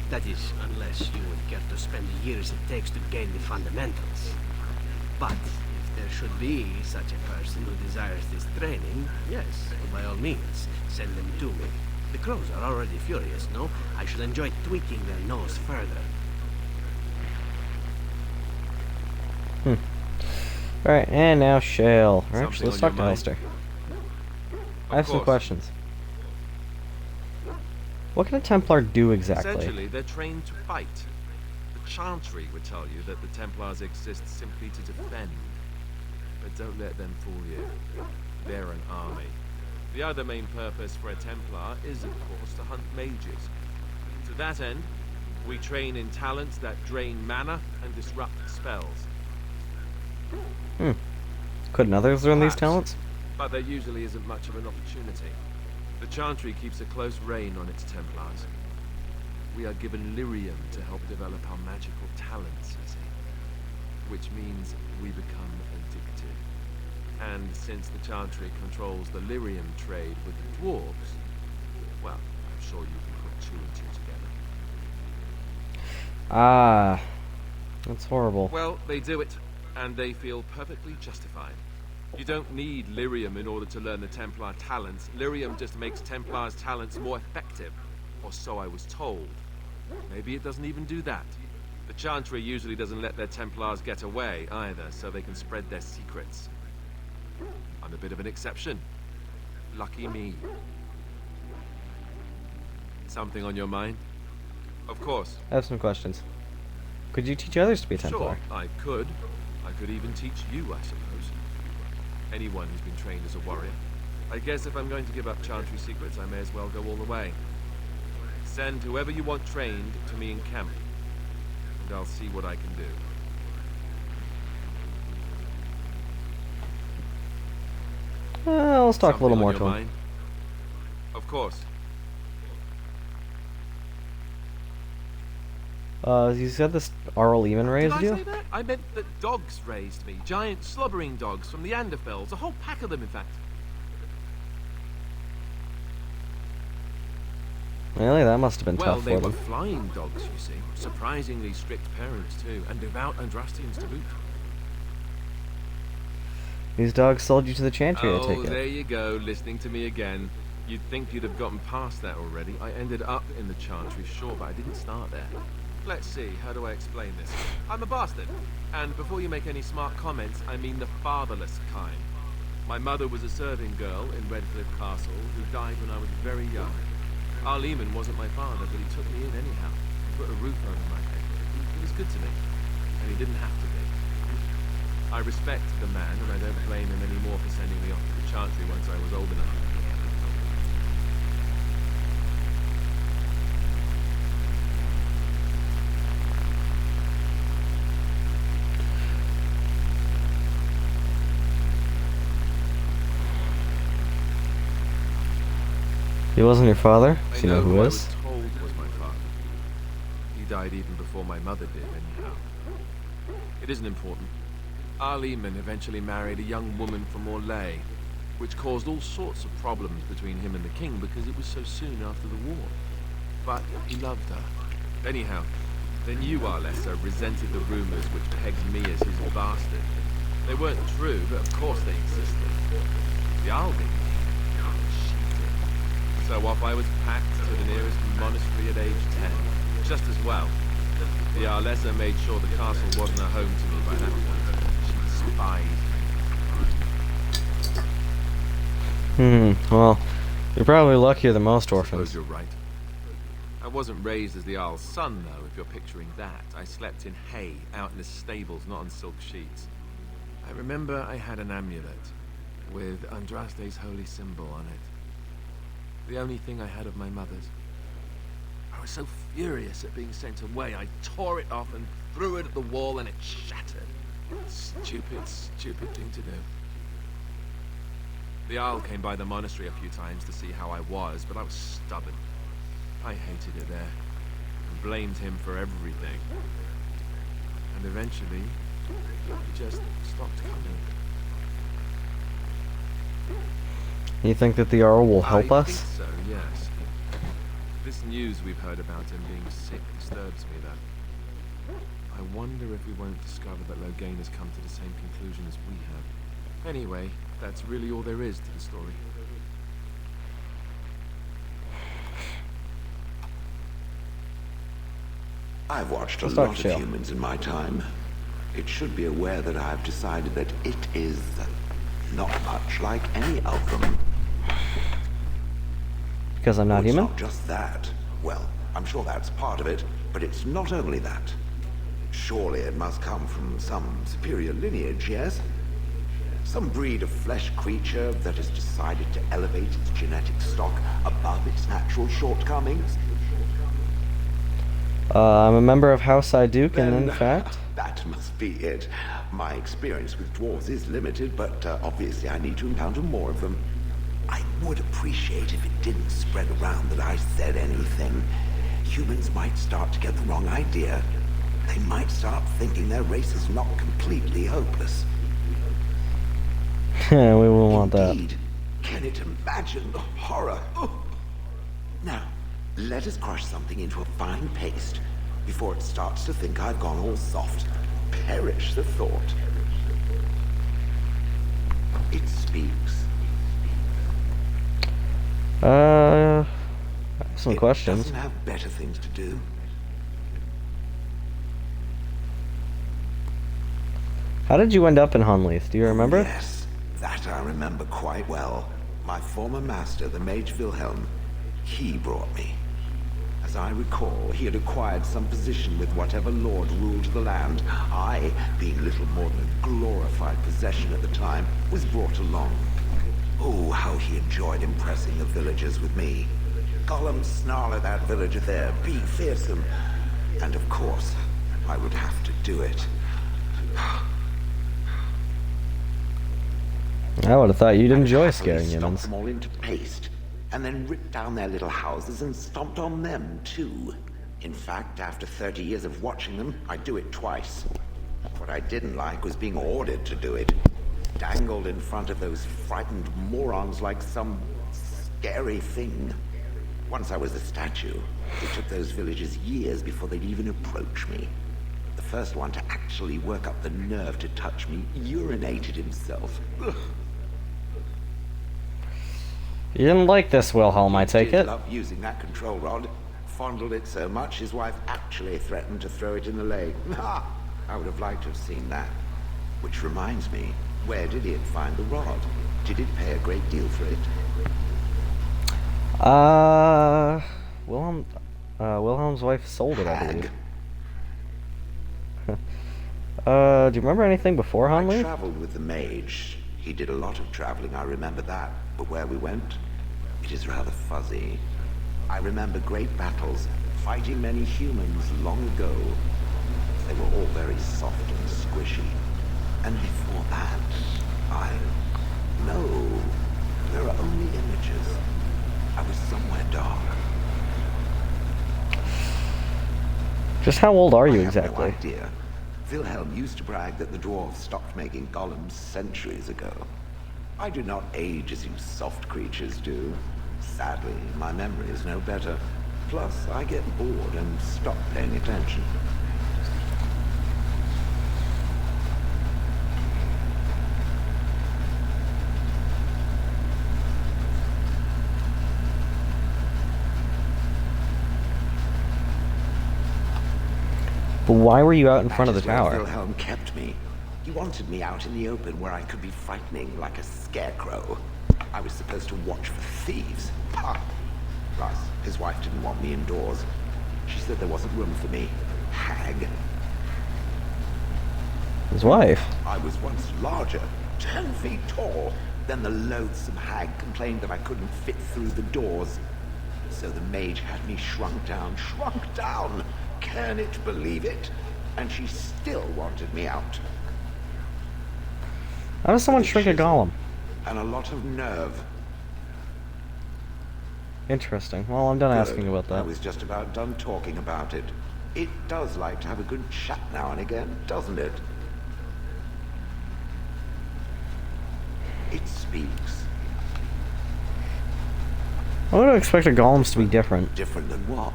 That is, unless you would care to spend the years it takes to gain the fundamentals. But if there should be such a person who desires this training, yes, by all means, send them to me. The crows are already furious, no? I shall enjoy tweaking their nose further. Alright, and now Shale. Alright, Something let's on talk your to mind? Alistair. I Of have some course. questions. What can a Templar do exactly? Essentially, they're trained to fight. The Chantry would tell you that the Templars exist simply to defend. But don't let them fool you. They're an army. The other main purpose for a Templar is, of course, to hunt mages. To that end, we train in talents that drain mana and disrupt spells. Couldn't others learn these Perhaps, talents? but there usually isn't much of an opportunity. The Chantry keeps a close rein on its Templars. We are given lyrium to help develop our magical talents, you see. Which means we become addicted. And since the Chantry controls the lyrium trade with the dwarves, well, I'm sure you can put 2 and 2 together. Ah, that's horrible. Well, they do it, and they feel perfectly justified. You don't need lyrium in order to learn the Templar talents. Lyrium just makes Templars' talents more effective, or so I was told. Maybe it doesn't even do that. The Chantry usually doesn't let their Templars get away either, so they can spread their secrets. I'm a bit of an exception. Lucky me. Something on your mind? Of course. I have some questions. Could you teach others to be a Templar? Sure, I could. I could even teach you, I suppose. Anyone who's been trained as a warrior. I guess if I'm going to give up Chantry secrets, I may as well go all the way. Send whoever you want trained to me in camp, and I'll see what I can do. Let's talk a little Something more on to your him. mind? Of course. You said this Arl Eamon raised Did I you? say that? I meant that dogs raised me. Giant slobbering dogs from the Anderfells. A whole pack of them, in fact. Really? That must have been Well, tough they for were them. flying dogs, you see. Surprisingly strict parents, too. And devout Andrastians to boot. These dogs sold you to the Chantry, I take Oh, it. there you go, listening to me again. You'd think you'd have gotten past that already. I ended up in the Chantry, sure, but I didn't start there. Let's see, how do I explain this? I'm a bastard. And before you make any smart comments, I mean the fatherless kind. My mother was a serving girl in Redcliffe Castle who died when I was very young. Arl Eamon wasn't my father, but he took me in anyhow. He put a roof over my head. He was good to me, and he didn't have to be. I respect the man, and I don't blame him anymore for sending me off to the Chantry once I was old enough. He wasn't your father? I Do you know who I is? was told was my father. He died even before my mother did, anyhow. It isn't important. Arl Eamon eventually married a young woman from Orlais, which caused all sorts of problems between him and the king because it was so soon after the war. But he loved her. Anyhow, then you, Arlessa, resented the rumors which pegged me as his bastard. They weren't true, but of course they existed. The Aldi, So off I was packed to the nearest monastery at age 10. Just as well. The Arlessa made sure the castle wasn't a home to me by that point. She spied. Well, you're probably luckier than most I orphans. suppose you're right. I wasn't raised as the Arl's son, though, if you're picturing that. I slept in hay, out in the stables, not on silk sheets. I remember I had an amulet with Andraste's holy symbol on it. The only thing I had of my mother's. I was so furious at being sent away, I tore it off and threw it at the wall and it shattered. Stupid, stupid thing to do. The Arl came by the monastery a few times to see how I was, but I was stubborn. I hated it there, and blamed him for everything. And eventually, he just stopped coming. You think that the Arl will help I us? think so, yes. This news we've heard about him being sick disturbs me, though. I wonder if we won't discover that Loghain has come to the same conclusion as we have. Anyway, that's really all there is to the story. I've watched a Let's not lot chill. of humans in my time. It should be aware that I've decided that it is not much like any of them. Because I'm not It's human? not just that. Well, I'm sure that's part of it, but it's not only that. Surely it must come from some superior lineage, yes? Some breed of flesh creature that has decided to elevate its genetic stock above its natural shortcomings. I'm a member of House Iduk, and in Then, fact... that must be it. My experience with dwarves is limited, but obviously I need to encounter more of them. I would appreciate if it didn't spread around that I said anything. Humans might start to get the wrong idea. They might start thinking their race is not completely hopeless. we won't want that. Indeed. Can it imagine the horror? Oh. Now, let us crush something into a fine paste before it starts to think I've gone all soft. Perish the thought. It speaks. I have some questions. It doesn't have better things to do. How did you end up in Honnleath? Do you remember? Yes, that I remember quite well. My former master, the Mage Wilhelm, he brought me. As I recall, he had acquired some position with whatever lord ruled the land. I, being little more than a glorified possession at the time, was brought along. Oh, how he enjoyed impressing the villagers with me. Gollum, snarl at that villager there, be fearsome. And of course, I would have to do it. I would have thought you'd enjoy I'd scaring happily humans. stomp them all into paste, and then ripped down their little houses and stomped on them, too. In fact, after 30 years of watching them, I'd do it twice. What I didn't like was being ordered to do it. Dangled in front of those frightened morons like some scary thing. Once I was a statue, it took those villagers years before they'd even approach me. The first one to actually work up the nerve to touch me urinated himself. Ugh. You didn't like this, Wilhelm, I take He it? loved using that control rod. Fondled it so much, his wife actually threatened to throw it in the lake. Ha! I would have liked to have seen that. Which reminds me, where did it find the rod? Did it pay a great deal for it? Wilhelm's wife sold it, I believe. Do you remember anything before I Honnleath? traveled with the mage. He did a lot of traveling, I remember that. But where we went, it is rather fuzzy. I remember great battles, fighting many humans long ago. They were all very soft and squishy. And before that, no, there are only images. I was somewhere dark. Just how old are you I have exactly? no idea. Wilhelm used to brag that the dwarves stopped making golems centuries ago. I do not age as you soft creatures do. Sadly, my memory is no better. Plus, I get bored and stop paying attention. But why were you out in front of the That is where tower? Wilhelm kept me. He wanted me out in the open where I could be frightening like a scarecrow. I was supposed to watch for thieves. Pah! Plus, his wife didn't want me indoors. She said there wasn't room for me. Hag. His wife? I was once larger, 10 feet tall. Then the loathsome hag complained that I couldn't fit through the doors. So the mage had me shrunk down. Can it believe it? And she still wanted me out. How does someone shrink a golem? And a lot of nerve. Interesting. Well, I'm done asking about I that. was just about done talking about it. It does like to have a good chat now and again, doesn't it? It speaks. I would expect the golems to be different. Different than what?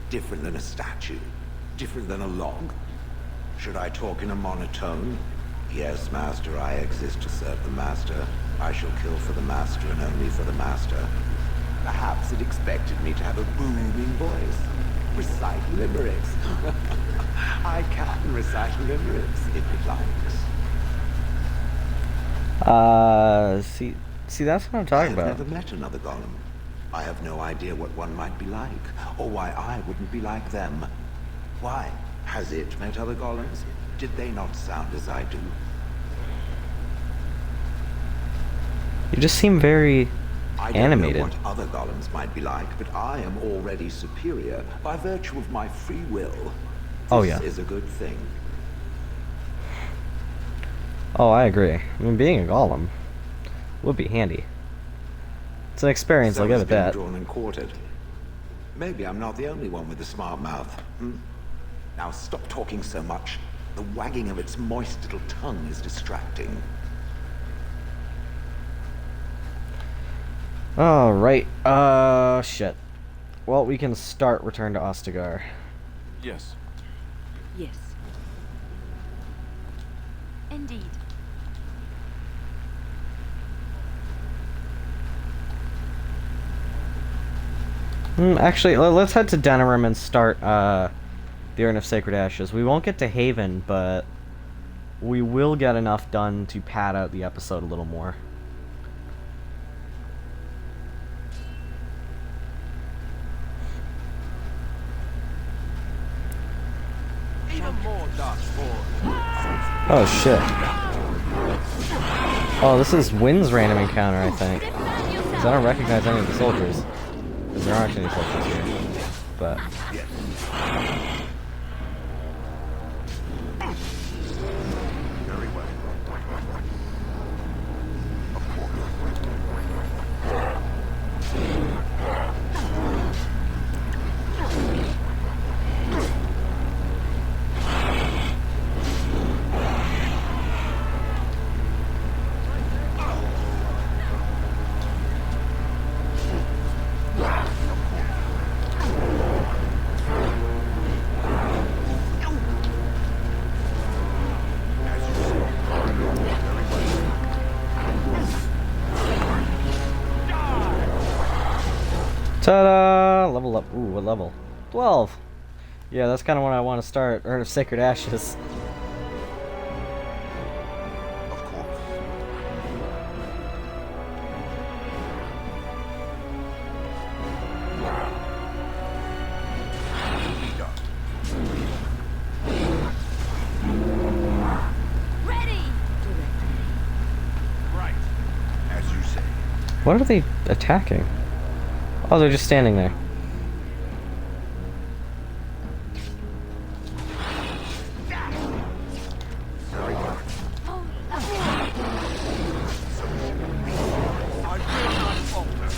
Different than a statue? Different than a log? Should I talk in a monotone? Yes, Master, I exist to serve the Master. I shall kill for the Master and only for the Master. Perhaps it expected me to have a booming voice. Recite limericks. I can recite limericks if it likes. See, that's what I'm talking about. I've never met another golem. I have no idea what one might be like, or why I wouldn't be like them. Why? Has it met other golems? Did they not sound as I do? You just seem very I don't animated. know what other golems might be like, but I am already superior by virtue of my free will. Oh, yeah. This is a good thing. Oh, I agree. I mean, being a golem would be handy. It's an experience, I'll give it that. Drawn and quartered. Maybe I'm not the only one with a smart mouth. Now stop talking so much. The wagging of its moist little tongue is distracting. Alright, shit. Well, we can start Return to Ostagar. Yes. Yes. Indeed. Actually, let's head to Denerim and start, the Urn of Sacred Ashes. We won't get to Haven, but we will get enough done to pad out the episode a little more. Oh shit. Oh, this is Wynn's random encounter, I think. Because I don't recognize any of the soldiers. Because there aren't any soldiers here. But... Very well. Ta-da! Level up. Ooh, what level? 12! Yeah, that's kind of when I want to start Urn of Sacred Ashes. Of course. Ready! Right. As you say. What are they attacking? Oh, they're just standing there. Very well. I will not falter.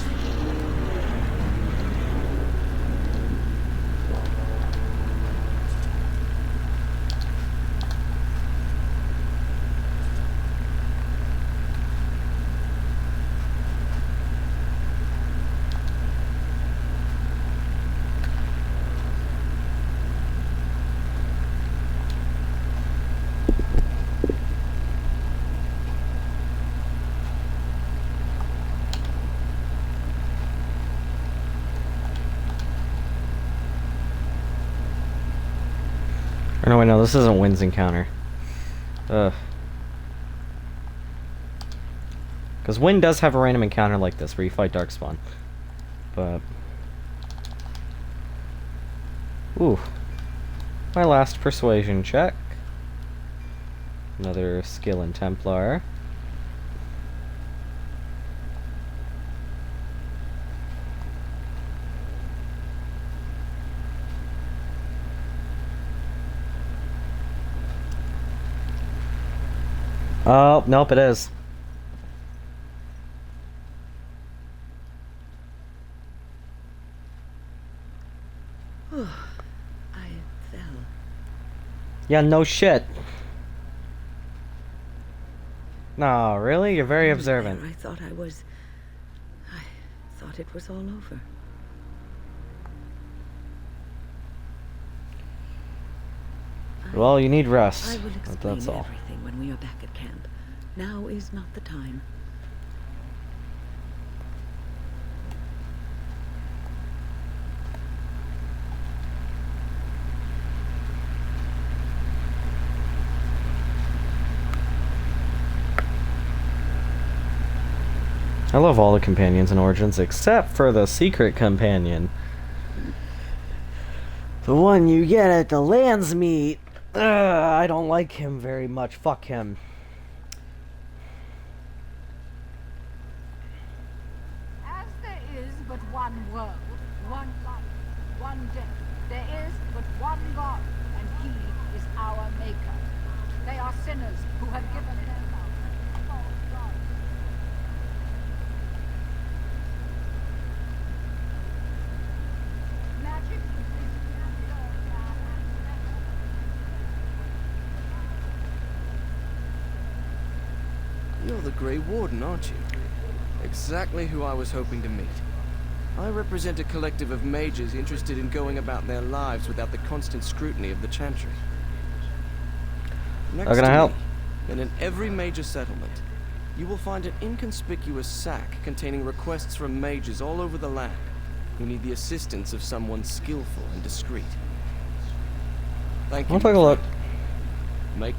Or no, wait, no, this isn't Wynn's encounter. Ugh. Because Wynn does have a random encounter like this, where you fight Darkspawn. But... Ooh. My last persuasion check. Another skill in Templar. Oh, nope, it is. I fell. Yeah, no shit. No, really? You're very observant. I thought I thought it was all over. Well, you need rest. I will explain That's all. everything when we are back at camp. Now is not the time. I love all the companions in Origins except for the secret companion. The one you get at the Lands meet. I don't like him very much. Fuck him. As there is but one world, one life, one death, there is but one God, and He is our Maker. They are sinners who have given their love to false gods. Magic You're the Grey Warden, aren't you? Exactly who I was hoping to meet. I represent a collective of mages interested in going about their lives without the constant scrutiny of the Chantry. Next How can I help? me, and in every major settlement, you will find an inconspicuous sack containing requests from mages all over the land who need the assistance of someone skillful and discreet. Thank you. I'll take a look. Make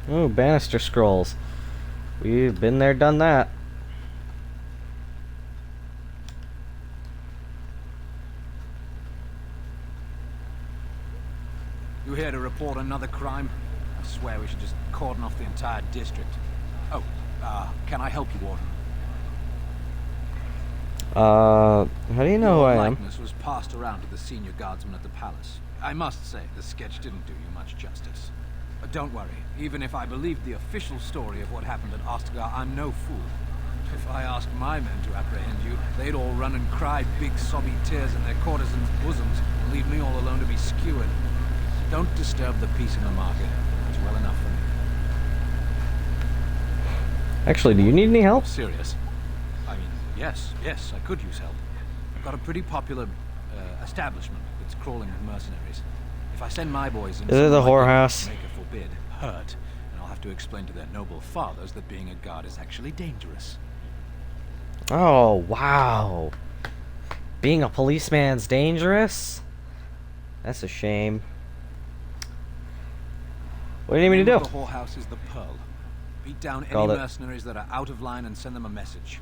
Ooh, banister scrolls. We've been there, done that. You here to report another crime? I swear we should just cordon off the entire district. Oh, can I help you, Warden? How do you know who Your I am? likeness was passed around to the senior guardsman at the palace. I must say, the sketch didn't do you much justice. But don't worry, even if I believed the official story of what happened at Ostagar, I'm no fool. If I asked my men to apprehend you, they'd all run and cry big sobby tears in their courtesans' bosoms and leave me all alone to be skewered. Don't disturb the peace in the market. It's well enough for me. Actually, do you need any help? Serious? I mean, yes, I could use help. I've got a pretty popular establishment that's crawling with mercenaries. If I send my boys in, Is it the whorehouse? make a forbid, hurt, and I'll have to explain to their noble fathers that being a guard is actually dangerous. Oh, wow. Being a policeman's dangerous? That's a shame. What do you need me to do? The whorehouse is the Pearl. Beat down any Called it. mercenaries that are out of line and send them a message.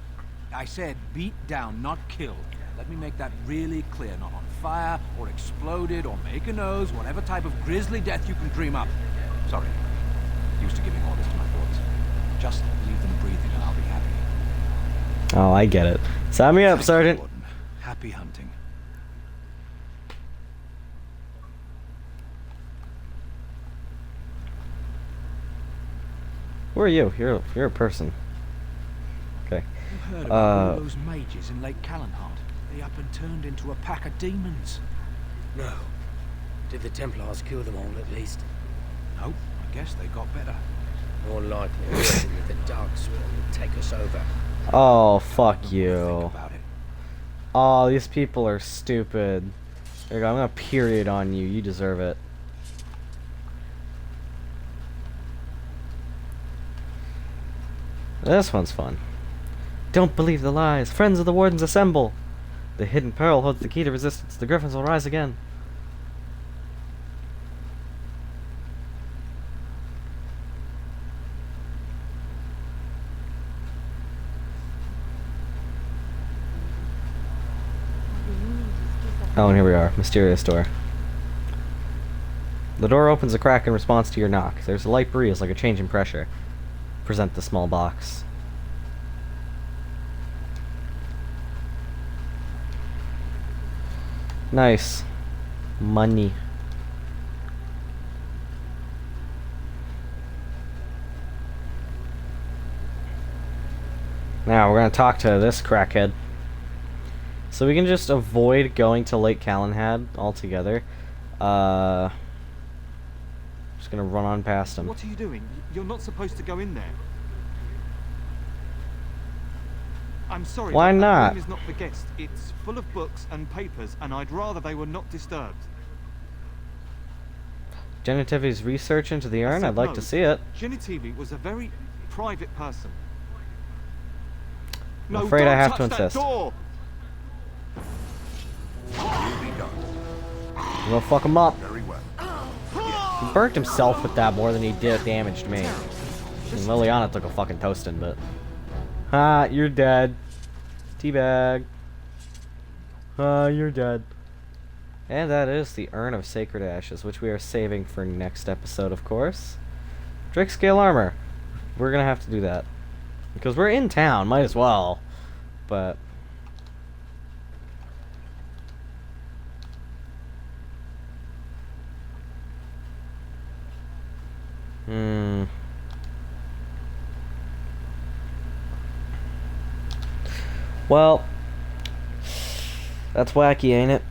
I said beat down, not kill. Let me make that really clear. Not on fire, or exploded, or make a nose, whatever type of grisly death you can dream up. Sorry. Used to giving orders to my boys. Just leave them breathing and I'll be happy. Oh, I get it. Sign me up, Thank you, Sergeant. Warden. Happy hunting. Who are you? You're a person. Okay. You heard about all those mages in Lake Callanheart? They up and turned into a pack of demons. No. Did the Templars kill them all, at least? No, I guess they got better. More likely, working with the Darkspawn will take us over. Oh, fuck you. Oh, these people are stupid. There you go. I'm gonna period on you. You deserve it. This one's fun. Don't believe the lies. Friends of the Wardens, assemble! The hidden pearl holds the key to resistance. The griffins will rise again. Oh, and here we are. Mysterious door. The door opens a crack in response to your knock. There's a light breeze, like a change in pressure. Present the small box. Nice. Money. Now, we're gonna talk to this crackhead. So we can just avoid going to Lake Calenhad altogether. Just gonna run on past him. What are you doing? You're not supposed to go in there. I'm sorry. Why but not? That room is not for guests. It's full of books and papers, and I'd rather they were not disturbed. Genitivi's research into the urn? I'd like to see it. Genitivi was a very private person. I'm afraid I have to insist. Door. I'm gonna fuck him up. Very well. He burnt himself with that more than he did damaged me. And Liliana took a fucking toasting, but... Ha, you're dead. Teabag. You're dead. And that is the Urn of Sacred Ashes, which we are saving for next episode, of course. Drake Scale Armor. We're gonna have to do that. Because we're in town, might as well. But... Well, that's wacky, ain't it?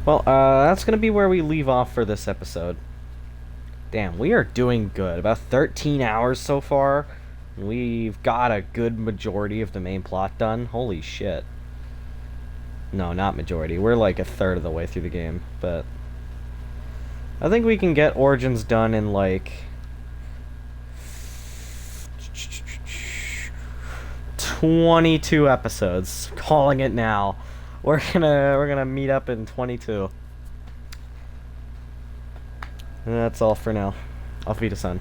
Well, that's gonna be where we leave off for this episode. Damn, we are doing good. About 13 hours so far. We've got a good majority of the main plot done. Holy shit. No, not majority. We're like a third of the way through the game, but... I think we can get Origins done in like... 22 episodes. Calling it now. We're gonna meet up in 22. And that's all for now. Auf Wiedersehen.